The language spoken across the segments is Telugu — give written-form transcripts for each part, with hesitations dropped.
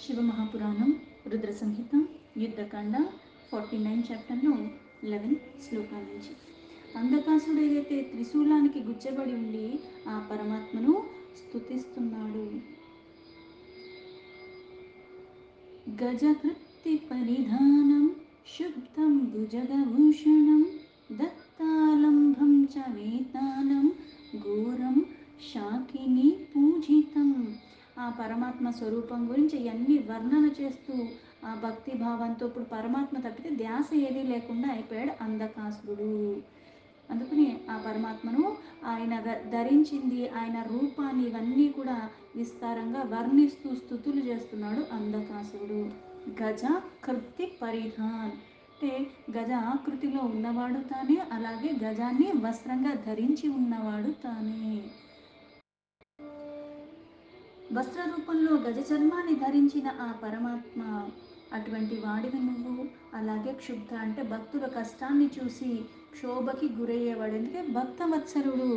శివమహాపురాణం రుద్ర సంహిత యుద్ధకాండ 49 చాప్టర్లో 11 శ్లోకాల నుంచి. అంధకాసుడు ఏదైతే త్రిశూలానికి గుచ్చబడి ఉండి ఆ పరమాత్మను స్తుతిస్తున్నాడు. గజకృత్తి పరిధానం శుద్ధం భుజగభూషణం దత్తాలంభం చ వేతాళం ఘోరం శాకిని పూజితం. ఆ పరమాత్మ స్వరూపం గురించి ఇవన్నీ వర్ణన చేస్తూ ఆ భక్తి భావంతో ఇప్పుడు పరమాత్మ తప్పితే ధ్యాస ఏదీ లేకుండా అయిపోయాడు అంధకాసురుడు. అందుకని ఆ పరమాత్మను ఆయన ధరించింది, ఆయన రూపాన్ని ఇవన్నీ కూడా విస్తారంగా వర్ణిస్తూ స్తుతులు చేస్తున్నాడు అంధకాసురుడు. గజ కృతి పరిధాన్ అంటే గజ ఆకృతిలో ఉన్నవాడు తానే, అలాగే గజాన్ని వస్త్రంగా ధరించి ఉన్నవాడు తానే. వస్త్ర రూపంలో గజ చర్మాన్ని ధరించిన ఆ పరమాత్మ అటువంటి వాడివి నువ్వు. అలాగే క్షుబ్ధ అంటే భక్తుల కష్టాన్ని చూసి క్షోభకి గురయ్యేవాడు. ఎందుకంటే భక్తవత్సలుడు,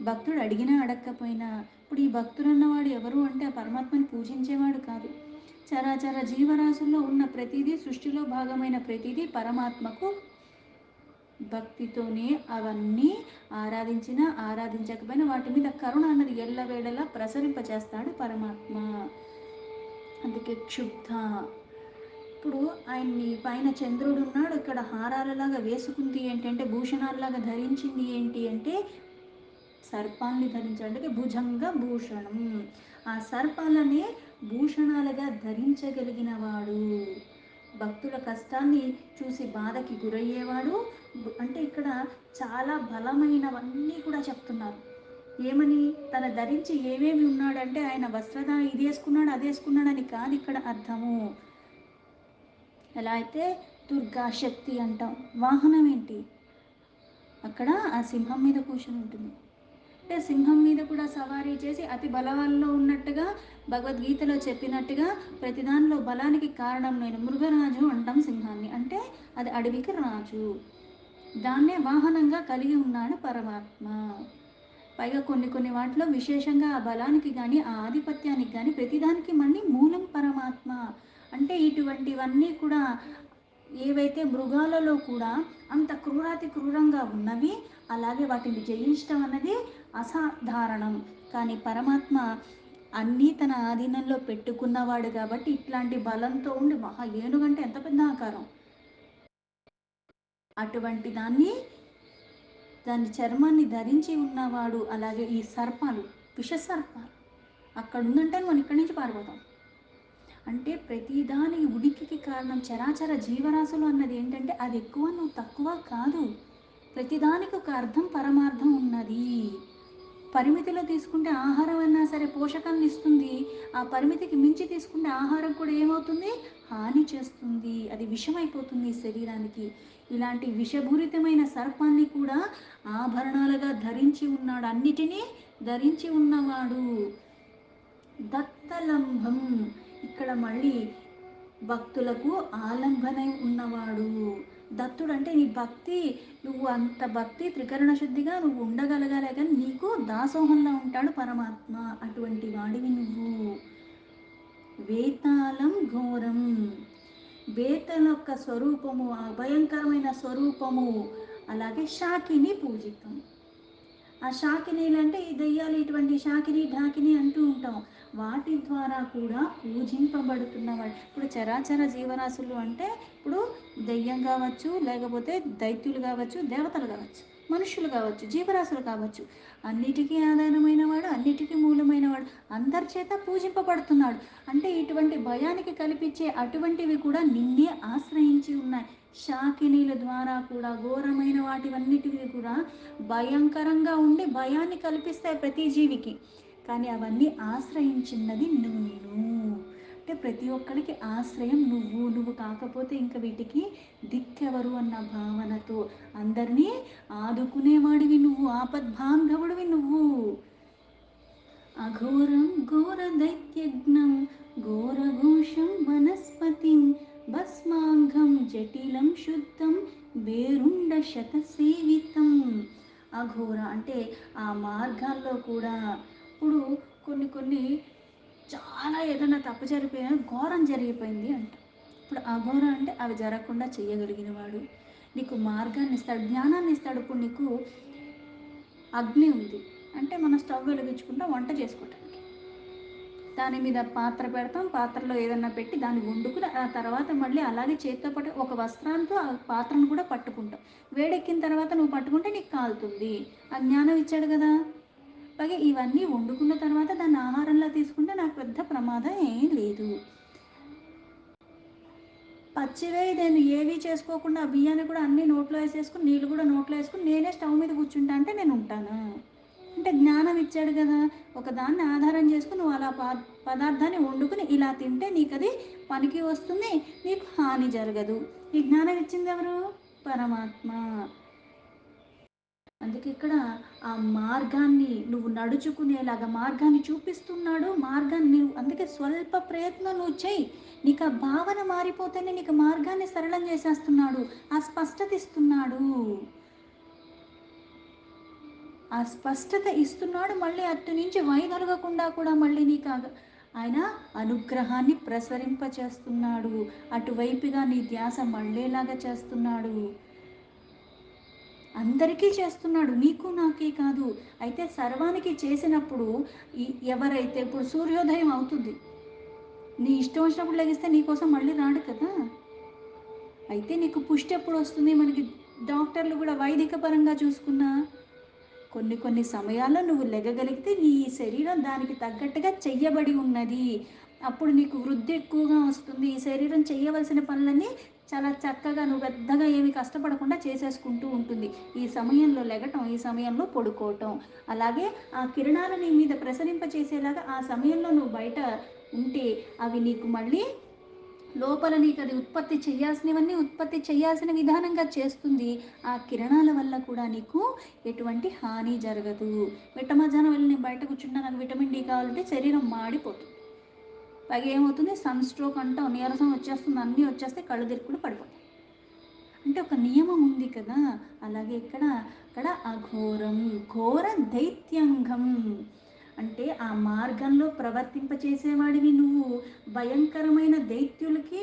భక్తుడు అడిగినా అడగకపోయినా. ఇప్పుడు ఈ భక్తుడు అన్నవాడు ఎవరు అంటే ఆ పరమాత్మని పూజించేవాడు కాదు. చరాచర జీవరాశుల్లో ఉన్న ప్రతిదీ, సృష్టిలో భాగమైన ప్రతిదీ పరమాత్మకు భక్తితోనే అవన్నీ ఆరాధించినా ఆరాధించకపోయినా వాటి మీద కరుణ అన్నది ఎల్లవేళలా ప్రసరింపచేస్తాడు పరమాత్మ. అందుకే క్షుబ్ధ. ఇప్పుడు ఆయన్ని పైన చంద్రుడు ఉన్నాడు, ఇక్కడ హారాలలాగా వేసుకుంది ఏంటంటే, భూషణాలలాగా ధరించింది ఏంటి అంటే సర్పాల్ని ధరించాడు. అంటే భుజంగ భూషణం, ఆ సర్పాలనే భూషణాలుగా ధరించగలిగిన వాడు. భక్తుల కష్టాన్ని చూసి బాధకి గురయ్యేవాడు. అంటే ఇక్కడ చాలా బలమైనవన్నీ కూడా చెప్తున్నారు. ఏమని తన ధరించి ఏమేమి ఉన్నాడంటే ఆయన వస్త్రధారణ ఇది వేసుకున్నాడు అది వేసుకున్నాడని కాదు ఇక్కడ అర్థము. ఎలా అయితే దుర్గా శక్తి అంటాం, వాహనం ఏంటి, అక్కడ ఆ సింహం మీద కూర్చొని ఉంటుంది. అంటే సింహం మీద కూడా సవారీ చేసి అతి బలవాల్లో ఉన్నట్టుగా భగవద్గీతలో చెప్పినట్టుగా ప్రతిదానిలో బలానికి కారణం నేను మృగరాజు అంటాం సింహాన్ని. అంటే అది అడవికి రాజు, దాన్నే వాహనంగా కలిగి ఉన్నాడు పరమాత్మ. పైగా కొన్ని వాటిలో విశేషంగా ఆ బలానికి కానీ ఆ ఆధిపత్యానికి కానీ ప్రతిదానికి మళ్ళీ మూలం పరమాత్మ. అంటే ఇటువంటివన్నీ కూడా ఏవైతే మృగాలలో కూడా అంత క్రూరాతి క్రూరంగా ఉన్నవి, అలాగే వాటిని జయించడం అన్నది అసాధారణం. కానీ పరమాత్మ అన్నీ తన ఆధీనంలో పెట్టుకున్నవాడు కాబట్టి ఇట్లాంటి బలంతో ఉండి మహా ఏనుగంటే ఎంత పెద్ద ఆకారం, అటువంటి దాని చర్మాన్ని ధరించి ఉన్నవాడు. అలాగే ఈ సర్పాలు, విష సర్పాలు అక్కడ ఉందంటే మనం ఇక్కడి నుంచి పారిపోతాం. అంటే ప్రతిదాని ఉనికికి కారణం చరాచర జీవరాశులు అన్నది ఏంటంటే అది ఎక్కువ నువ్వు తక్కువ కాదు. ప్రతిదానికి ఒక అర్థం పరమార్థం ఉన్నది. పరిమితిలో తీసుకుంటే ఆహారం అన్నా సరే పోషకాలను ఇస్తుంది, ఆ పరిమితికి మించి తీసుకుంటే ఆహారం కూడా ఏమవుతుంది, హాని చేస్తుంది, అది విషమైపోతుంది శరీరానికి. ఇలాంటి విషపూరితమైన సర్పాన్ని కూడా ఆభరణాలుగా ధరించి ఉన్నాడు, అన్నిటినీ ధరించి ఉన్నవాడు. దత్తలంభం, ఇక్కడ మళ్ళీ భక్తులకు ఆలంబనై ఉన్నవాడు. దత్తుడు అంటే నీ భక్తి, నువ్వు అంత భక్తి త్రికరణ శుద్ధిగా నువ్వు ఉండగలగాలే కానీ నీకు దాసోహంలో ఉంటాడు పరమాత్మ. అటువంటి వాడివి నువ్వు. వేతాళం ఘోరం, వేతల యొక్క స్వరూపము, ఆ భయంకరమైన స్వరూపము. అలాగే శాకిని పూజితం. ఆ శాకినీలు అంటే ఈ దెయ్యాలు, ఇటువంటి శాకిని ఢాకిని అంటూ ఉంటాం. వాటి ద్వారా కూడా పూజింపబడుతున్నవాడు. ఇప్పుడు చరాచర జీవరాశులు అంటే ఇప్పుడు దెయ్యం కావచ్చు, లేకపోతే దైత్యులు కావచ్చు, దేవతలు కావచ్చు, మనుషులు కావచ్చు, జీవరాశులు కావచ్చు, అన్నిటికీ ఆధారమైన వాడు, అన్నిటికీ మూలమైన వాడు, అందరి చేత పూజింపబడుతున్నాడు. అంటే ఇటువంటి భయానికి కల్పించే అటువంటివి కూడా నిన్నే ఆశ్రయించి ఉన్నాయి. శాకినీల ద్వారా కూడా ఘోరమైన వాటివన్నిటివి కూడా భయంకరంగా ఉండి భయాన్ని కల్పిస్తాయి ప్రతి జీవికి. కానీ అవన్నీ ఆశ్రయించినది నువ్వు. అంటే ప్రతి ఒక్కరికి ఆశ్రయం నువ్వు కాకపోతే ఇంకా వీటికి దిక్కెవరు అన్న భావనతో అందరినీ ఆదుకునేవాడివి నువ్వు, ఆపద్బాంధవుడివి నువ్వు. అఘోరం ఘోర దైత్యజ్ఞం ఘోరఘోషం వనస్పతిం భస్మాంగం జటిలం శుద్ధం వేరుండ శతసేవితం. అఘోర అంటే ఆ మార్గాల్లో కూడా ఇప్పుడు కొన్ని చాలా ఏదైనా తప్పు జరిగిపోయినా ఘోరం జరిగిపోయింది అంట. ఇప్పుడు అఘోర అంటే అవి జరగకుండా చేయగలిగిన వాడు. నీకు మార్గాన్ని ఇస్తాడు, జ్ఞానాన్ని ఇస్తాడు. ఇప్పుడు నీకు అగ్ని ఉంది అంటే మనం స్టవ్ వెలిగించుకుంటా వంట చేసుకోవటానికి. దాని మీద పాత్ర పెడతాం, పాత్రలో ఏదన్నా పెట్టి దాన్ని వండుకుని ఆ తర్వాత మళ్ళీ అలాగే చేత్తో పట్టు ఒక వస్త్రాంతో ఆ పాత్రను కూడా పట్టుకుంటాం. వేడెక్కిన తర్వాత నువ్వు పట్టుకుంటే నీకు కాలుతుంది. ఆ జ్ఞానం ఇచ్చాడు కదా. అలాగే ఇవన్నీ వండుకున్న తర్వాత దాన్ని ఆహారంలో తీసుకుంటే నాకు పెద్ద ప్రమాదం ఏం లేదు. పచ్చివే నేను ఏవి చేసుకోకుండా ఆ బియ్యాన్ని కూడా అన్నీ నోట్లో వేసేసుకుని నీళ్ళు కూడా నోట్లో వేసుకుని నేనే స్టవ్ మీద కూర్చుంటా అంటే నేను ఉంటాను. అంటే జ్ఞానం ఇచ్చాడు కదా. ఒకదాన్ని ఆధారం చేసుకుని నువ్వు అలా పదార్థాన్ని వండుకుని ఇలా తింటే నీకు అది పనికి వస్తుంది, నీకు హాని జరగదు. ఈ జ్ఞానం ఇచ్చింది ఎవరు? పరమాత్మ. అందుకే ఇక్కడ ఆ మార్గాన్ని నువ్వు నడుచుకునేలాగా మార్గాన్ని చూపిస్తున్నాడు. మార్గాన్ని నువ్వు అందుకే స్వల్ప ప్రయత్నం నువ్వు చెయ్యి. నీకు ఆ భావన మారిపోతేనే నీకు మార్గాన్ని సరళం చేసేస్తున్నాడు. ఆ స్పష్టత ఇస్తున్నాడు. ఆ స్పష్టత ఇస్తున్నాడు. మళ్ళీ అటు నుంచి వైదొలగకుండా కూడా మళ్ళీ నీకు ఆయన అనుగ్రహాన్ని ప్రసరింపచేస్తున్నాడు. అటువైపుగా నీ ధ్యాస మళ్ళేలాగా చేస్తున్నాడు. అందరికీ చేస్తున్నాడు, నీకు నాకే కాదు. అయితే సర్వానికి చేసినప్పుడు ఈ ఎవరైతే ఇప్పుడు సూర్యోదయం అవుతుంది, నీ ఇష్టం వచ్చినప్పుడు లెగిస్తే నీకోసం మళ్ళీ రాడు కదా. అయితే నీకు పుష్టి ఎప్పుడు వస్తుంది? మనకి డాక్టర్లు కూడా వైదిక పరంగా చూసుకున్నా కొన్ని కొన్ని సమయాల్లో నువ్వు లెగగలిగితే నీ శరీరం దానికి తగ్గట్టుగా చెయ్యబడి ఉన్నది. అప్పుడు నీకు వృద్ధి ఎక్కువగా వస్తుంది. ఈ శరీరం చేయవలసిన పనులన్నీ చాలా చక్కగా నువ్వు పెద్దగా ఏమి కష్టపడకుండా చేసేసుకుంటూ ఉంటుంది. ఈ సమయంలో లెగటం, ఈ సమయంలో పడుకోవటం, అలాగే ఆ కిరణాలు నీ మీద ప్రసరింపచేసేలాగా ఆ సమయంలో నువ్వు బయట ఉంటే అవి నీకు మళ్ళీ లోపల నీకు అది ఉత్పత్తి చేయాల్సినవన్నీ ఉత్పత్తి చేయాల్సిన విధానంగా చేస్తుంది. ఆ కిరణాల వల్ల కూడా నీకు ఎటువంటి హాని జరగదు. మిట్ట మధ్యాహ్నం వెళ్ళి నేను బయట కూర్చుంటా, నాకు విటమిన్ డి కావాలంటే శరీరం మాడిపోతుంది. పైగా ఏమవుతుంది? సన్ స్ట్రోక్ అంటాం, నీరసం వచ్చేస్తుంది, అన్నీ వచ్చేస్తే కళ్ళు తిరుగుడు పడిపోతాయి. అంటే ఒక నియమం ఉంది కదా. అలాగే ఇక్కడ అఘోరం ఘోర దైత్యంగం అంటే ఆ మార్గంలో ప్రవర్తింపచేసేవాడివి నువ్వు. భయంకరమైన దైత్యులకి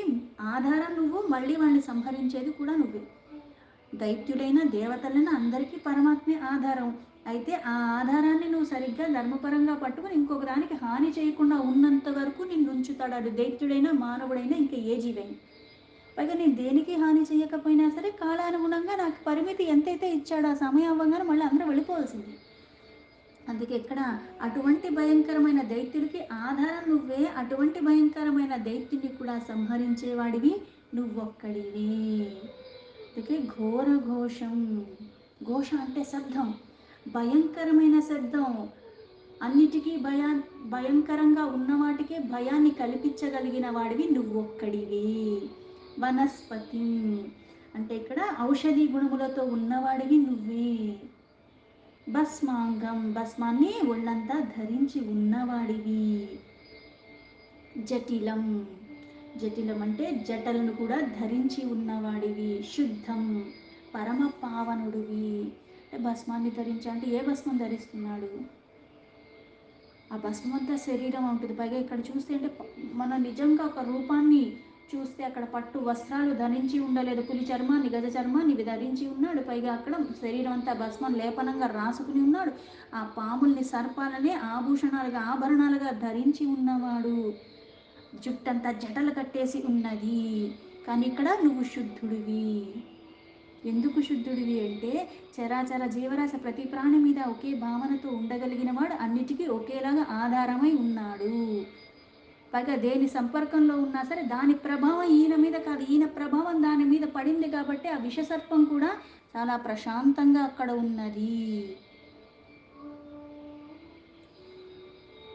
ఆధారం నువ్వు, మళ్ళీ వాళ్ళని సంహరించేది కూడా నువ్వే. దైత్యులైన దేవతలైన అందరికీ పరమాత్మే ఆధారం. అయితే ఆ ఆధారాన్ని నువ్వు సరిగ్గా ధర్మపరంగా పట్టుకుని ఇంకొక దానికి హాని చేయకుండా ఉన్నంత వరకు నిన్ను ఉంచుతాడు. అది దైత్యుడైనా మానవుడైనా ఇంకా ఏ జీవైనా. పైగా నేను దేనికి హాని చేయకపోయినా సరే కాలానుగుణంగా నాకు పరిమితి ఎంతైతే ఇచ్చాడో ఆ సమయం అవ్వగానే మళ్ళీ అందరూ వెళ్ళిపోవాల్సింది. అందుకే ఇక్కడ అటువంటి భయంకరమైన దైత్యుడికి ఆధారం నువ్వే. అటువంటి భయంకరమైన దైత్యుని కూడా సంహరించేవాడివి నువ్వొక్కడివే. అందుకే ఘోర ఘోషం. ఘోష అంటే శబ్దం, భయంకరమైన శబ్దం. అన్నిటికీ భయంకరంగా ఉన్నవాటికే భయాన్ని కల్పించగలిగిన వాడివి నువ్వొక్కడివి. వనస్పతి అంటే ఇక్కడ ఔషధి గుణములతో ఉన్నవాడివి నువ్వే. భస్మాంగం భస్మాన్ని ఒళ్ళంతా ధరించి ఉన్నవాడివి. జటిలం జటిలం అంటే జటలను కూడా ధరించి ఉన్నవాడివి. శుద్ధం పరమ పావనుడివి. భస్మాన్ని ధరించి అంటే ఏ భస్మం ధరిస్తున్నాడు? ఆ భస్మంతా శరీరం ఉంటుంది. పైగా ఇక్కడ చూస్తే అంటే మన నిజంగా ఒక రూపాన్ని చూస్తే అక్కడ పట్టు వస్త్రాలు ధరించి ఉండలేదు. పులి చర్మాన్ని, గజ చర్మాన్ని ఇవి ధరించి ఉన్నాడు. పైగా అక్కడ శరీరం అంతా భస్మం లేపనంగా రాసుకుని ఉన్నాడు. ఆ పాముల్ని సర్పాలనే ఆభూషణాలుగా ఆభరణాలుగా ధరించి ఉన్నవాడు. జుట్టంతా జటలు కట్టేసి ఉన్నది. కానీ ఇక్కడ నువ్వు శుద్ధుడివి. ఎందుకు శుద్ధుడివి అంటే చరాచర జీవరాశి ప్రతి ప్రాణి మీద ఒకే భావనతో ఉండగలిగిన వాడు, అన్నిటికీ ఒకేలాగా ఆధారమై ఉన్నాడు. పైగా దేని సంపర్కంలో ఉన్నా సరే దాని ప్రభావం ఈయన మీద కాదు, ఈయన ప్రభావం దాని మీద పడింది కాబట్టి ఆ విషసర్పం కూడా చాలా ప్రశాంతంగా అక్కడ ఉన్నది.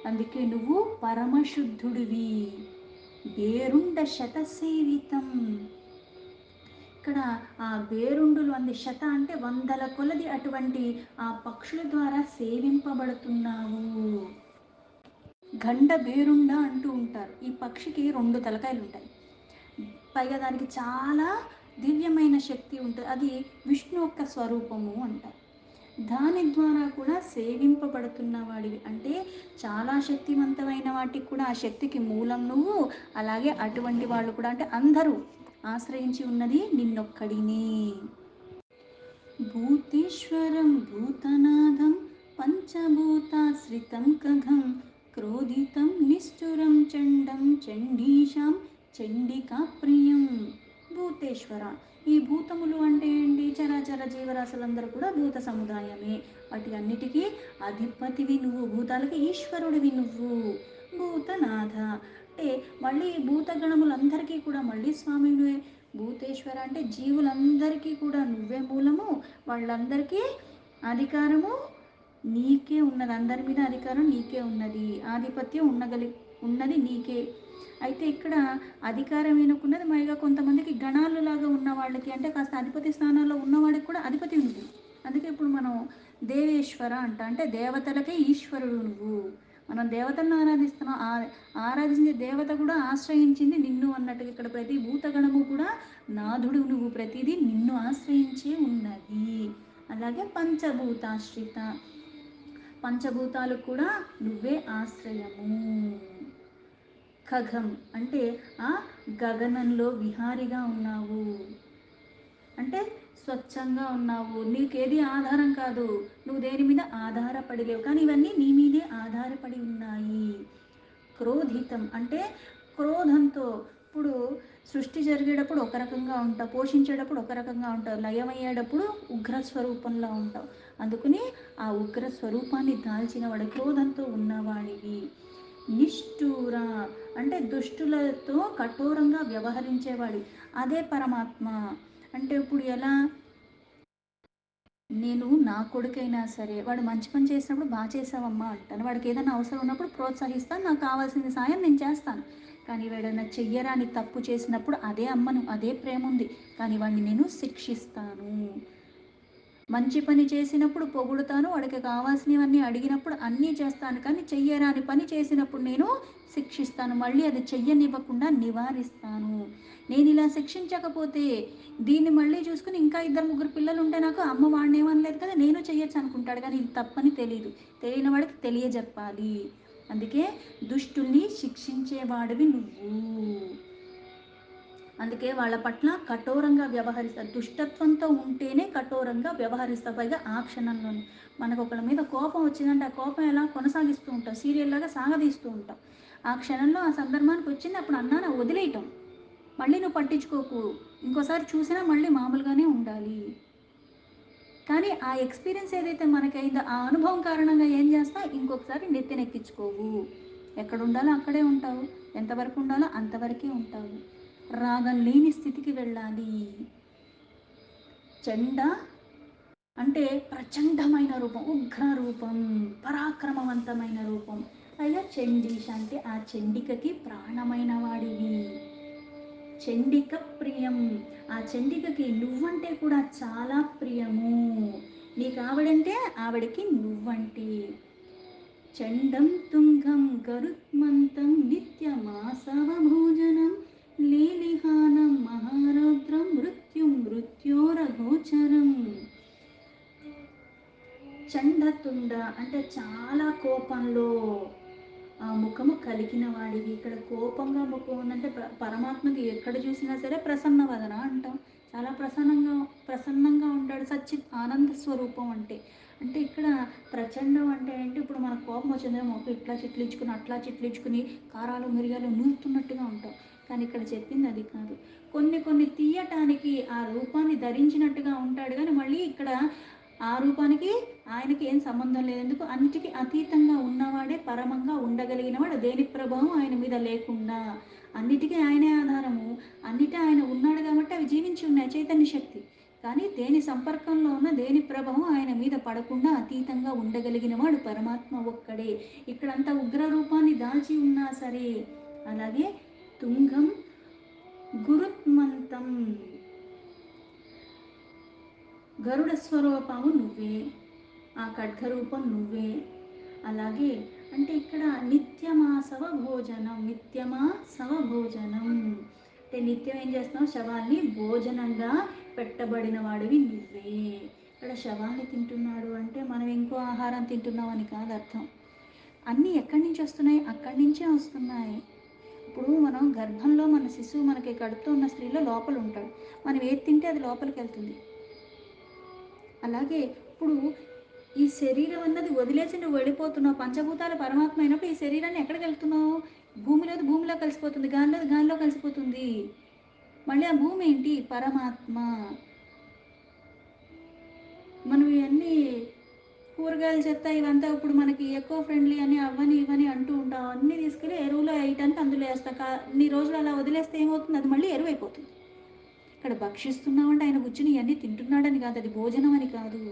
అందుకే నువ్వు పరమశుద్ధుడివి. వేరుండ శతసేవితం. ఇక్కడ ఆ వేరుండులు అంది శత అంటే వందల కొలది అటువంటి ఆ పక్షుల ద్వారా సేవింపబడుతున్నావు. గండ బేరుండ అంటూ ఉంటారు. ఈ పక్షికి 2 తలకాయలు ఉంటాయి. పైగా దానికి చాలా దివ్యమైన శక్తి ఉంటుంది. అది విష్ణు యొక్క స్వరూపము అంటారు. దాని ద్వారా కూడా సేవింపబడుతున్న వాడివి. అంటే చాలా శక్తివంతమైన వాటికి కూడా ఆ శక్తికి మూలం నువ్వు. అలాగే అటువంటి వాళ్ళు కూడా అంటే అందరూ ఆశ్రయించి ఉన్నది నిన్నొక్కడిని. భూతేశ్వరం భూతనాథం పంచభూతాశ్రితం ఖగం క్రోధితం నిష్ఠురం చండం చండీశాం చండికాప్రియం. భూతేశ్వర, ఈ భూతములు అంటే ఏంటి? చరాచర జీవరాశులందరూ కూడా భూత సముదాయమే. వాటి అన్నిటికీ అధిపతివి నువ్వు, భూతాలకి ఈశ్వరుడివి నువ్వు. భూతనాథ అంటే మళ్ళీ ఈ భూతగణములందరికీ కూడా మళ్ళీ స్వామివే. భూతేశ్వర అంటే జీవులందరికీ కూడా నువ్వే మూలము. వాళ్ళందరికీ అధికారము నీకే ఉన్నది. అందరి మీద అధికారం నీకే ఉన్నది. ఆధిపత్యం ఉన్నది నీకే. అయితే ఇక్కడ అధికారం ఈయనకున్నది. పైగా కొంతమందికి గణాలు లాగా ఉన్న వాళ్ళకి అంటే కాస్త అధిపతి స్థానాల్లో ఉన్నవాడికి కూడా అధిపతి ఉంది. అందుకే ఇప్పుడు మనం దేవేశ్వర అంటే దేవతలకే ఈశ్వరుడు నువ్వు. మనం దేవతలను ఆరాధిస్తున్నాం. ఆరాధించే దేవత కూడా ఆశ్రయించింది నిన్ను అన్నట్టుగా ఇక్కడ ప్రతి భూతగణము కూడా నాథుడు నువ్వు. ప్రతిదీ నిన్ను ఆశ్రయించే ఉన్నది. అలాగే పంచభూతాశ్రిత, పంచభూతాలు కూడా నువ్వే ఆశ్రయము. ఖగం అంటే ఆ గగనంలో విహారిగా ఉన్నావు. అంటే స్వచ్ఛంగా ఉన్నావు. నీకేది ఆధారం కాదు. నువ్వు దేని మీద ఆధారపడి లేవు, కానీ ఇవన్నీ నీ మీదే ఆధారపడి ఉన్నాయి. క్రోధితం అంటే క్రోధంతో. ఇప్పుడు సృష్టి జరిగేటప్పుడు ఒక రకంగా ఉంటావు, పోషించేటప్పుడు ఒక రకంగా ఉంటావు, లయమయ్యేటప్పుడు ఉగ్ర స్వరూపంలో ఉంటావు. అందుకని ఆ ఉగ్ర స్వరూపాన్ని దాల్చిన వాడు, క్రోధంతో ఉన్నవాడివి. నిష్ఠూర అంటే దుష్టులతో కఠోరంగా వ్యవహరించేవాడి, అదే పరమాత్మ. అంటే ఇప్పుడు ఎలా, నేను నా కొడుకైనా సరే వాడు మంచి పని చేసినప్పుడు బాగా చేసావమ్మా అంటాను. వాడికి ఏదైనా అవసరం ఉన్నప్పుడు ప్రోత్సహిస్తాను, నాకు కావాల్సిన సాయం నేను చేస్తాను. కానీ వాడైనా చెయ్యరాని తప్పు చేసినప్పుడు అదే అమ్మను, అదే ప్రేమ ఉంది, కానీ వాడిని నేను శిక్షిస్తాను. మంచి పని చేసినప్పుడు పొగుడుతాను, వాడికి కావాల్సినవన్నీ అడిగినప్పుడు అన్నీ చేస్తాను, కానీ చెయ్యరాని పని చేసినప్పుడు నేను శిక్షిస్తాను, మళ్ళీ అది చెయ్యనివ్వకుండా నివారిస్తాను. నేను ఇలా శిక్షించకపోతే దీన్ని మళ్ళీ చూసుకుని ఇంకా ఇద్దరు ముగ్గురు పిల్లలు ఉంటే నాకు అమ్మ వాడిని ఏమనలేదు కదా, నేను చెయ్యొచ్చు అనుకుంటాడు, కానీ ఇది తప్పని తెలియని వాడికి తెలియజెప్పాలి. అందుకే దుష్టుల్ని శిక్షించేవాడివి నువ్వు. అందుకే వాళ్ళ పట్ల కఠోరంగా వ్యవహరిస్తారు. దుష్టత్వంతో ఉంటేనే కఠోరంగా వ్యవహరిస్తారు. పైగా ఆ క్షణంలోనే మనకు ఒకళ్ళ మీద కోపం వచ్చిందంటే ఆ కోపం ఎలా కొనసాగిస్తూ ఉంటాం, సీరియల్ లాగా సాగదీస్తూ ఉంటాం. ఆ క్షణంలో ఆ సందర్భానికి వచ్చింది అప్పుడు అన్నాను వదిలేయటం, మళ్ళీ నువ్వు పట్టించుకోకు, ఇంకోసారి చూసినా మళ్ళీ మామూలుగానే ఉండాలి. కానీ ఆ ఎక్స్పీరియన్స్ ఏదైతే మనకైందో ఆ అనుభవం కారణంగా ఏం చేస్తావు, ఇంకొకసారి నెత్తినెక్కించుకోవు. ఎక్కడ ఉండాలో అక్కడే ఉంటావు, ఎంతవరకు ఉండాలో అంతవరకే ఉంటావు. రాగం లేని స్థితికి వెళ్ళాలి. చండ అంటే ప్రచండమైన రూపం, ఉగ్ర రూపం, పరాక్రమవంతమైన రూపం. పైగా చండీష అంటే ఆ చండికకి ప్రాణమైన వాడివి. చండిక ప్రియం, ఆ చండికకి నువ్వంటే కూడా చాలా ప్రియము. నీకు ఆవిడంటే ఆవిడకి నువ్వంటే. చండం తుంగం గరుత్మంతం నిత్యమాసవ భోజనం లీలిహానం మహారౌద్రం మృత్యోరగోచరం. చండతుండ అంటే చాలా కోపంలో ఆ ముఖము కలిగిన వాడివి. ఇక్కడ కోపంగా ముఖం ఉందంటే పరమాత్మకి ఎక్కడ చూసినా సరే ప్రసన్న వదన అంటాం. చాలా ప్రసన్నంగా ఉంటాడు. సచ్చిత్ ఆనంద స్వరూపం అంటే. అంటే ఇక్కడ ప్రచండం అంటే ఏంటి, ఇప్పుడు మనకు కోపం వచ్చిందే మొక్క ఇట్లా చిట్లించుకుని అట్లా చిట్లించుకుని కారాలు మిరియాలు నూరుతున్నట్టుగా ఉంటాం. కానీ ఇక్కడ చెప్పింది అది కాదు. కొన్ని తీయటానికి ఆ రూపాన్ని ధరించినట్టుగా ఉంటాడు, కానీ మళ్ళీ ఇక్కడ ఆ రూపానికి ఆయనకి ఏం సంబంధం లేదు. ఎందుకు, అన్నిటికీ అతీతంగా ఉన్నవాడే పరమంగా ఉండగలిగినవాడు. దేని ప్రభావం ఆయన మీద లేకుండా, అన్నిటికీ ఆయనే ఆధారము, అన్నిటి ఆయన ఉన్నాడు కాబట్టి అవి జీవించి ఉన్నాయి చైతన్య శక్తి. కానీ దేని సంపర్కంలో ఉన్న దేని ప్రభావం ఆయన మీద పడకుండా అతీతంగా ఉండగలిగిన వాడు పరమాత్మ ఒక్కడే. ఇక్కడంతా ఉగ్ర రూపాన్ని దాల్చి ఉన్నా సరే. అలాగే తుంగం గురుత్మంతం, గరుడ స్వరూపము నువ్వే, ఆ ఖడ్గరూపం నువ్వే. అలాగే అంటే ఇక్కడ నిత్యమాసవ భోజనం, నిత్యమాసవ భోజనం అంటే నిత్యం ఏం చేస్తున్నావు, శవాల్ని భోజనంగా పెట్టబడిన వాడివి నువ్వే. ఇక్కడ శవాన్ని తింటున్నాడు అంటే మనం ఇంకో ఆహారం తింటున్నామని కాదు అర్థం. అన్నీ ఎక్కడి నుంచి వస్తున్నాయి? అక్కడి నుంచే వస్తున్నాయి. ఇప్పుడు మనం గర్భంలో మన శిశువు మనకి కడుపుతో ఉన్న స్త్రీలో లోపల ఉంటాడు. మనం ఏది తింటే అది లోపలికి వెళ్తుంది. అలాగే ఇప్పుడు ఈ శరీరం అన్నది వదిలేసి నువ్వు వెళ్ళిపోతున్నావు. పంచభూతాలు పరమాత్మ అయినప్పుడు ఈ శరీరాన్ని ఎక్కడికి వెళ్తున్నావు? భూమిలో కలిసిపోతుంది, గాలిలో కలిసిపోతుంది. మళ్ళీ ఆ భూమి ఏంటి? పరమాత్మ. మనం ఇవన్నీ కూరగాయల చెత్త ఇవంతా ఇప్పుడు మనకి ఎకో ఫ్రెండ్లీ అని అవని ఇవని అంటూ ఉంటాం. అన్నీ తీసుకెళ్ళి ఎరువులో వేయటానికి అందులో వేస్తా. ఇన్ని రోజులు అలా వదిలేస్తే ఏమవుతుంది? అది మళ్ళీ ఎరువు అయిపోతుంది. ఇక్కడ భక్షిస్తున్నామంటే ఆయన కూర్చుని ఇవన్నీ తింటున్నాడని కాదు, అది భోజనం అని కాదు.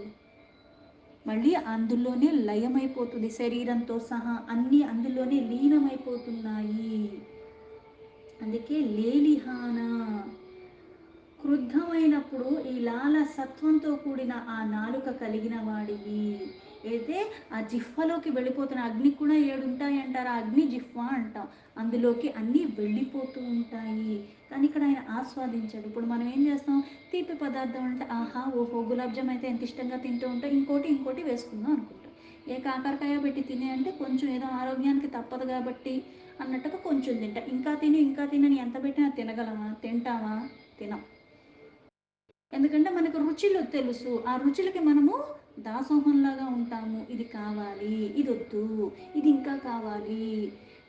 మళ్ళీ అందులోనే లయమైపోతుంది. శరీరంతో సహా అన్నీ అందులోనే లీనమైపోతున్నాయి. అందుకే లేలిహాన. క్రుద్ధమైనప్పుడు ఈ లాల సత్వంతో కూడిన ఆ నాలుక కలిగిన వాడివి అయితే ఆ జిహ్వలోకి వెళ్ళిపోతున్న అగ్ని కూడా 7 ఉంటాయి అంటారు. ఆ అగ్ని జిహ్వ అంటాం. అందులోకి అన్నీ వెళ్ళిపోతూ ఉంటాయి. కానీ ఇక్కడ ఆయన ఆస్వాదించాడు. ఇప్పుడు మనం ఏం చేస్తాం? తీపి పదార్థం అంటే ఆహా ఓహో గులాబ్ జామ్ అయితే ఎంత ఇష్టంగా తింటూ ఉంటాం, ఇంకోటి వేసుకుందాం అనుకుంటాం. ఏ కాకరకాయ పెట్టి తినే అంటే కొంచెం ఏదో ఆరోగ్యానికి తప్పదు కాబట్టి అన్నట్టుగా కొంచెం తింటా. ఇంకా తినని ఎంత పెట్టినా తినగలమా? తింటామా? తినం. ఎందుకంటే మనకు రుచులు తెలుసు. ఆ రుచులకి మనము దాసోహంలాగా ఉంటాము. ఇది కావాలి, ఇది వద్దు, ఇది ఇంకా కావాలి.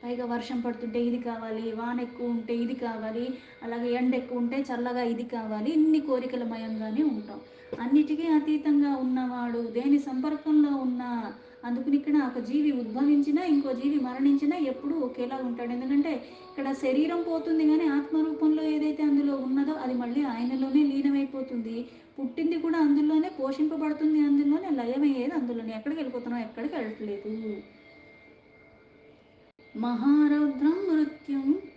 పైగా వర్షం పడుతుంటే ఇది కావాలి, వాన ఎక్కువ ఉంటే ఇది కావాలి, అలాగే ఎండ ఎక్కువ ఉంటే చల్లగా ఇది కావాలి. ఇన్ని కోరికల మయంగానే ఉంటాం. అన్నిటికీ అతీతంగా ఉన్నవాడు దేని సంపర్కంలో ఉన్నా అందుకని ఇక్కడ ఒక జీవి ఉద్భవించినా ఇంకో జీవి మరణించినా ఎప్పుడూ ఒకేలా ఉంటాడు. ఎందుకంటే ఇక్కడ శరీరం పోతుంది కానీ ఆత్మరూపంలో ఏదైతే అందులో ఉన్నదో అది మళ్ళీ ఆయనలోనే లీనమైపోతుంది. పుట్టింది కూడా అందులోనే, పోషింపబడుతుంది అందులోనే, లయమయ్యేది అందులోనే. ఎక్కడికి వెళ్ళిపోతున్నాం? ఎక్కడికి వెళ్ళట్లేదు. మహారౌద్రం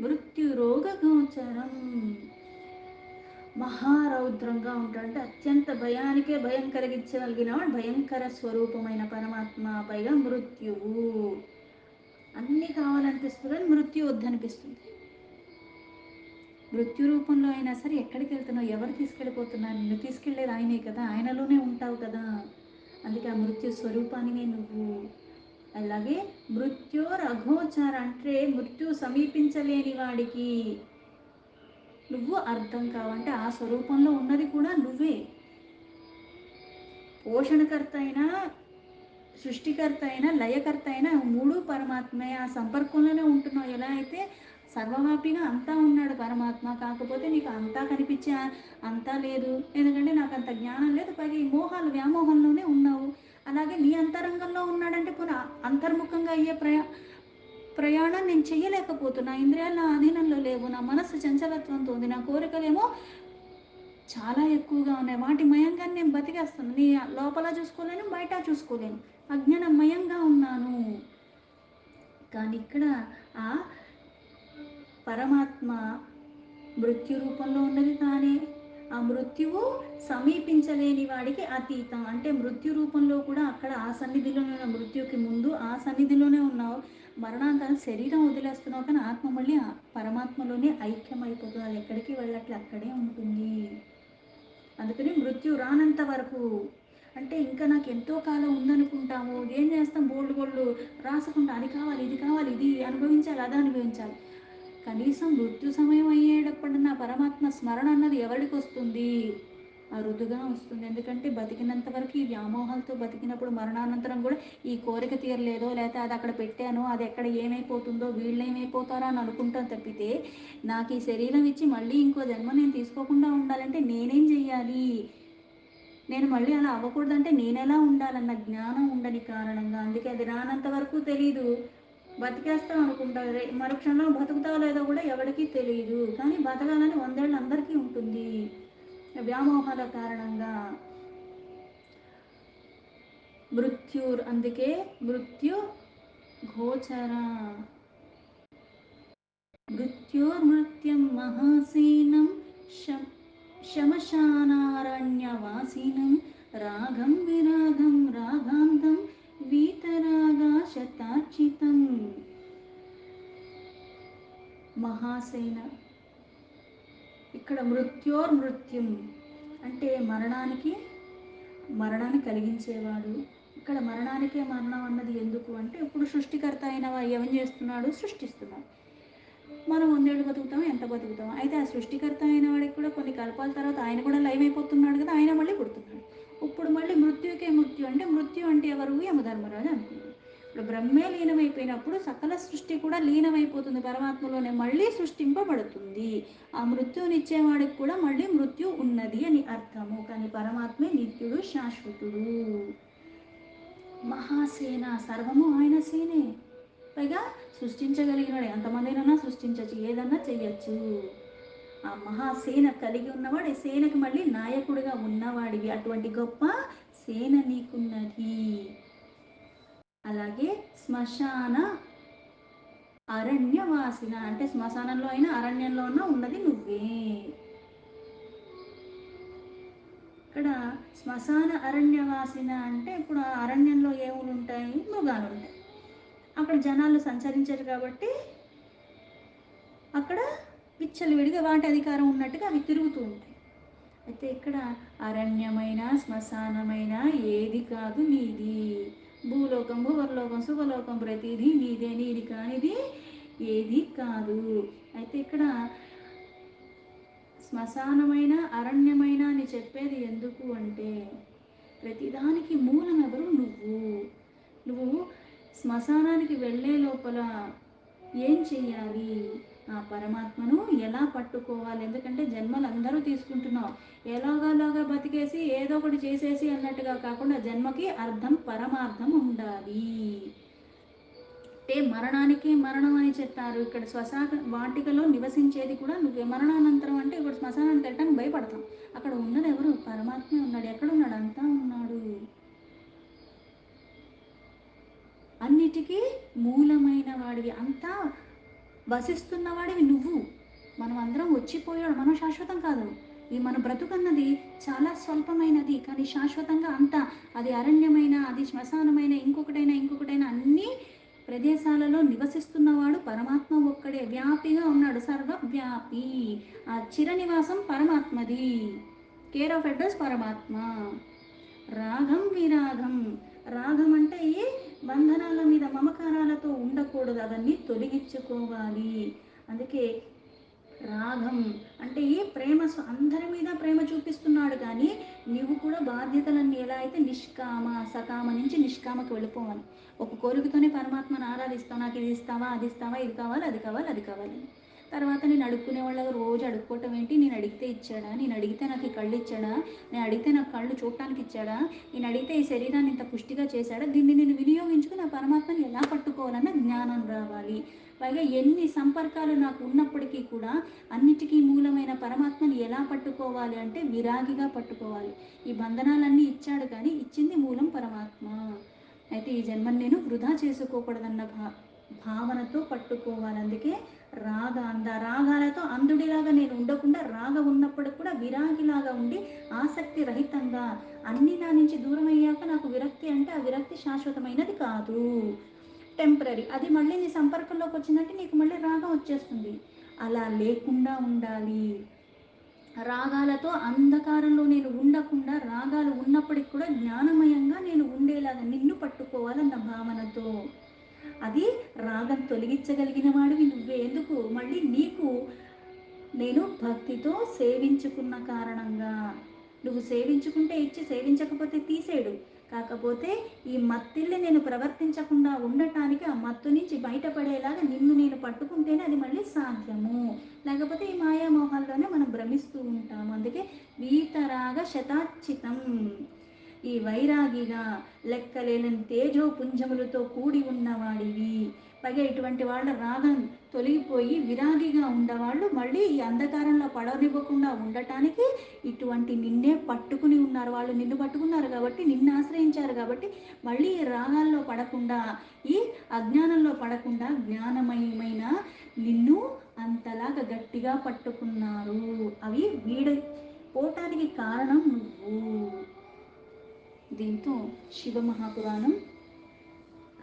మృత్యురోగగోచరం. మహారౌద్రంగా ఉంటాడు అంటే అత్యంత భయానికే భయం కలిగించగలిగిన భయంకర స్వరూపమైన పరమాత్మ. పైగా మృత్యువు. అన్నీ కావాలనిపిస్తుంది, మృత్యు వద్దనిపిస్తుంది. మృత్యు రూపంలో అయినా సరే ఎక్కడికి వెళ్తున్నావు? ఎవరు తీసుకెళ్ళిపోతున్నారు? నిన్ను తీసుకెళ్లేది ఆయనే కదా, ఆయనలోనే ఉంటావు కదా. అందుకే ఆ మృత్యు స్వరూపానివే నువ్వు. అలాగే మృత్యోరఘోచార అంటే మృత్యు సమీపించలేని వాడికి నువ్వు అర్థం కావంటే ఆ స్వరూపంలో ఉన్నది కూడా నువ్వే. పోషణకర్త అయినా, సృష్టికర్త అయినా, లయకర్త అయినా మూడు పరమాత్మే. ఆ సంపర్కంలోనే ఉంటున్నావు. ఎలా అయితే సర్వవ్యాపిగా అంతా ఉన్నాడు పరమాత్మ. కాకపోతే నీకు అంతా కనిపించే అంతా లేదు. ఎందుకంటే నాకు అంత జ్ఞానం లేదు. పైగా ఈ మోహాలు వ్యామోహంలోనే ఉన్నావు. అలాగే నీ అంతరంగంలో ఉన్నాడంటే పునః అంతర్ముఖంగా అయ్యే ప్రయాణం నేను చెయ్యలేకపోతున్నా. ఇంద్రియాలు నా అధీనంలో లేవు. నా మనస్సు చంచలత్వంతో ఉంది. నా కోరికలేమో చాలా ఎక్కువగా ఉన్నాయి. వాటి మయంగా నేను బతికేస్తాను. నీ లోపల చూసుకోలేను, బయట చూసుకోలేను. అజ్ఞానమయంగా ఉన్నాను. కానీ ఇక్కడ ఆ పరమాత్మ మృత్యు రూపంలో ఉన్నది తానే. ఆ మృత్యువు సమీపించలేని వాడికి అతీతం. అంటే మృత్యు రూపంలో కూడా అక్కడ ఆ సన్నిధిలోనే ఉన్న, మృత్యుకి ముందు ఆ సన్నిధిలోనే ఉన్నావు. మరణాంతరం శరీరం వదిలేస్తున్నావు కానీ ఆత్మ మళ్ళీ పరమాత్మలోనే ఐక్యమైపోతుంది. అది ఎక్కడికి వెళ్ళట్లే, అక్కడే ఉంటుంది. అందుకని మృత్యు రానంత వరకు అంటే ఇంకా నాకు ఎంతో కాలం ఉందనుకుంటాము. ఏం చేస్తాం? బోల్డ్ రాసుకుంటా, అది కావాలి, ఇది కావాలి, ఇది అనుభవించాలి, అది అనుభవించాలి. కనీసం మృత్యు సమయం అయ్యేటప్పుడు పరమాత్మ స్మరణ అన్నది ఎవరికి వస్తుంది? అరుదుగా వస్తుంది. ఎందుకంటే బతికినంత వరకు ఈ వ్యామోహాలతో బతికినప్పుడు మరణానంతరం కూడా ఈ కోరిక తీరలేదో, లేకపోతే అది అక్కడ పెట్టానో, అది ఎక్కడ ఏమైపోతుందో, వీళ్ళు ఏమైపోతారో అని అనుకుంటాం తప్పితే నాకు ఈ శరీరం ఇచ్చి మళ్ళీ ఇంకో జన్మ నేను తీసుకోకుండా ఉండాలంటే నేనేం చెయ్యాలి? నేను మళ్ళీ అలా అవ్వకూడదంటే నేను ఎలా ఉండాలన్న జ్ఞానం ఉండని కారణంగా. అందుకే అది రానంత వరకు తెలీదు. బతికేస్తాం అనుకుంటారు, మరుక్షణం బతుకుతావు లేదో కూడా ఎవరికీ తెలియదు. కానీ బతకాలని 100 ఏళ్ళు అందరికీ ఉంటుంది వ్యామోహాల కారణంగా. అందుకే మృత్యు గోచర. మృత్యోర్మృత్యం మహాసేనం శమశానారణ్యవాసినం రాగం విరాగం రాగాంతం వీతరాగాశతార్చితం. మహాసేన. ఇక్కడ మృత్యోర్మృత్యం అంటే మరణానికి మరణాన్ని కలిగించేవాడు. ఇక్కడ మరణానికే మరణం అన్నది ఎందుకు అంటే, ఇప్పుడు సృష్టికర్త అయిన ఏం చేస్తున్నాడు, సృష్టిస్తున్నాడు. మనం 100 ఏళ్ళు బతుకుతాం, ఎంత బతుకుతాం. అయితే ఆ సృష్టికర్త అయిన వాడికి కూడా కొన్ని కల్పాల తర్వాత ఆయన కూడా లైవ్ అయిపోతున్నాడు కదా, ఆయన మళ్ళీ పుడుతున్నాడు. ఇప్పుడు మళ్ళీ మృత్యుకే మృత్యు అంటే, మృత్యు అంటే ఎవరు, యమధర్మరాజు అనుకున్నాడు. ఇప్పుడు బ్రహ్మే లీనమైపోయినప్పుడు సకల సృష్టి కూడా లీనమైపోతుంది పరమాత్మలోనే, మళ్ళీ సృష్టింపబడుతుంది. ఆ మృత్యునిచ్చేవాడికి కూడా మళ్ళీ మృత్యు ఉన్నది అని అర్థము. కానీ పరమాత్మే నిత్యుడు, శాశ్వతుడు. మహాసేన, సర్వము ఆయన సేనే. పైగా సృష్టించగలిగినవాడు, ఎంతమందినైనా సృష్టించవచ్చు, ఏదన్నా చెయ్యొచ్చు. ఆ మహాసేన కలిగి ఉన్నవాడు, సేనకి మళ్ళీ నాయకుడిగా ఉన్నవాడివి. అటువంటి గొప్ప సేన నీకున్నది. అలాగే శ్మశాన అరణ్యవాసిన అంటే, శ్మశానంలో అయినా అరణ్యంలో అయినా ఉన్నది నువ్వే. ఇక్కడ శ్మశాన అరణ్యవాసిన అంటే, ఇప్పుడు ఆ అరణ్యంలో ఏములు ఉంటాయి, మృగాలు ఉంటాయి. అక్కడ జనాలు సంచరించారు కాబట్టి అక్కడ విచ్చలవిడిగా వాటి అధికారం ఉన్నట్టుగా అవి తిరుగుతూ ఉంటాయి. అయితే ఇక్కడ అరణ్యమైన శ్మశానమైన ఏది కాదు నీది. భూలోకం, భువర్లోకం, శుభలోకం ప్రతిదీ నీదే. నీది కానిది ఏది కాదు. అయితే ఇక్కడ శ్మశానమైన అరణ్యమైన అని చెప్పేది ఎందుకు అంటే, ప్రతిదానికి మూలం ఎవరు, నువ్వు. నువ్వు శ్మశానానికి వెళ్ళే లోపల ఏం చెయ్యాలి, ఆ పరమాత్మను ఎలా పట్టుకోవాలి. ఎందుకంటే జన్మలు అందరూ తీసుకుంటున్నావు, ఎలాగోలాగా బతికేసి ఏదో ఒకటి చేసేసి అన్నట్టుగా కాకుండా జన్మకి అర్థం పరమార్థం ఉండాలి. అంటే మరణానికి మరణం అని చెప్పారు. ఇక్కడ శ్మశాన వాటికలో నివసించేది కూడా నువ్వే. మరణానంతరం అంటే ఇప్పుడు శ్మశానానికి వెళ్ళటానికి భయపడతాం. అక్కడ ఉన్నది ఎవరు, పరమాత్మే ఉన్నాడు. ఎక్కడున్నాడు, అంతా ఉన్నాడు. అన్నిటికీ మూలమైన వాడివి, అంతా వసిస్తున్నవాడివి నువ్వు. మనం అందరం వచ్చిపోయాడు, మనం శాశ్వతం కాదు. ఈ మన బ్రతుకన్నది చాలా స్వల్పమైనది, కానీ శాశ్వతంగా అంతా. అది అరణ్యమైన, అది శ్మశానమైన, ఇంకొకటైనా అన్ని ప్రదేశాలలో నివసిస్తున్నవాడు పరమాత్మ ఒక్కడే. వ్యాపిగా ఉన్నాడు, సర్వవ్యాపి. ఆ చిరనివాసం పరమాత్మది. కేర్ ఆఫ్ అడ్రస్ పరమాత్మ. రాగం విరాగం. రాగం అంటే ఈ బంధనాల మీద మమకారాలతో ఉండకూడదు, అవన్నీ తొలగించుకోవాలి. అందుకే రాగం అంటే ఈ ప్రేమ, అందరి మీద ప్రేమ చూపిస్తున్నాడు. కానీ నువ్వు కూడా బాధ్యతలన్నీ ఎలా అయితే నిష్కామ, సకామ నుంచి నిష్కామకి వెళ్ళిపోవాలి. ఒక కోరికతోనే పరమాత్మను ఆరాధిస్తావు, నాకు ఇది ఇస్తావా, అది ఇస్తావా, ఇది కావాలి, అది కావాలి, అది కావాలి. తర్వాత నేను అడుక్కునే వాళ్ళ రోజు అడుక్కోవటం ఏంటి, నేను అడిగితే ఇచ్చాడా, నేను అడిగితే నాకు ఈ కళ్ళు ఇచ్చాడా, నేను అడిగితే నాకు కళ్ళు చూడటానికి ఇచ్చాడా, నేను అడిగితే ఈ శరీరాన్ని ఇంత పుష్టిగా చేశాడా, దీన్ని నేను వినియోగించుకుని ఆ పరమాత్మని ఎలా పట్టుకోవాలన్న జ్ఞానం రావాలి. పైగా ఎన్ని సంపర్కాలు నాకు ఉన్నప్పటికీ కూడా అన్నిటికీ మూలమైన పరమాత్మని ఎలా పట్టుకోవాలి అంటే విరాగిగా పట్టుకోవాలి. ఈ బంధనాలన్నీ ఇచ్చాడు కానీ ఇచ్చింది మూలం పరమాత్మ. అయితే ఈ జన్మని నేను వృధా చేసుకోకూడదన్న భావనతో పట్టుకోవాలి. అందుకే రాగాలతో అంధుడిలాగా నేను ఉండకుండా, రాగ ఉన్నప్పటికి కూడా విరాగిలాగా ఉండి ఆసక్తి రహితంగా, అన్నీ నా నుంచి దూరం అయ్యాక నాకు విరక్తి అంటే ఆ విరక్తి శాశ్వతమైనది కాదు, టెంపరీ. అది మళ్ళీ నీ సంపర్కంలోకి వచ్చిందంటే నీకు మళ్ళీ రాగం వచ్చేస్తుంది. అలా లేకుండా ఉండాలి. రాగాలతో అంధకారంలో నేను ఉండకుండా, రాగాలు ఉన్నప్పటికి కూడా జ్ఞానమయంగా నేను ఉండేలాగా నిన్ను పట్టుకోవాలన్న భావనతో. అది రాగం తొలగించగలిగిన వాడివి నువ్వే. ఎందుకు, మళ్ళీ నీకు నేను భక్తితో సేవించుకున్న కారణంగా. నువ్వు సేవించుకుంటే ఇచ్చి, సేవించకపోతే తీసేడు. కాకపోతే ఈ మత్తిల్ని నేను ప్రవర్తించకుండా ఉండటానికి, ఆ మత్తు నుంచి బయటపడేలాగా నిన్ను నేను పట్టుకుంటేనే అది మళ్ళీ సాధ్యము. లేకపోతే ఈ మాయామోహాల్లోనే మనం భ్రమిస్తూ ఉంటాము. అందుకే వీతరాగ శతాచితం. ఈ వైరాగిగా లెక్కలేని తేజో పుంజములతో కూడి ఉన్నవాడివి. పైగా ఇటువంటి వాళ్ళ రాగం తొలగిపోయి విరాగిగా ఉండేవాళ్ళు మళ్ళీ ఈ అంధకారంలో పడనివ్వకుండా ఉండటానికి ఇటువంటి నిన్నే పట్టుకుని ఉన్నారు. వాళ్ళు నిన్ను పట్టుకున్నారు కాబట్టి, నిన్ను ఆశ్రయించారు కాబట్టి మళ్ళీ ఈ రాగాల్లో పడకుండా, ఈ అజ్ఞానంలో పడకుండా జ్ఞానమయమైన నిన్ను అంతలాగా గట్టిగా పట్టుకున్నారు. అవి పోవటానికి కారణం నువ్వు. దీంతో శివ మహాపురాణం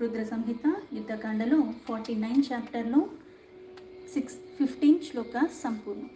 రుద్ర సంహిత యుద్ధకాండలో 49 చాప్టర్లో 15 శ్లోక సంపూర్ణం.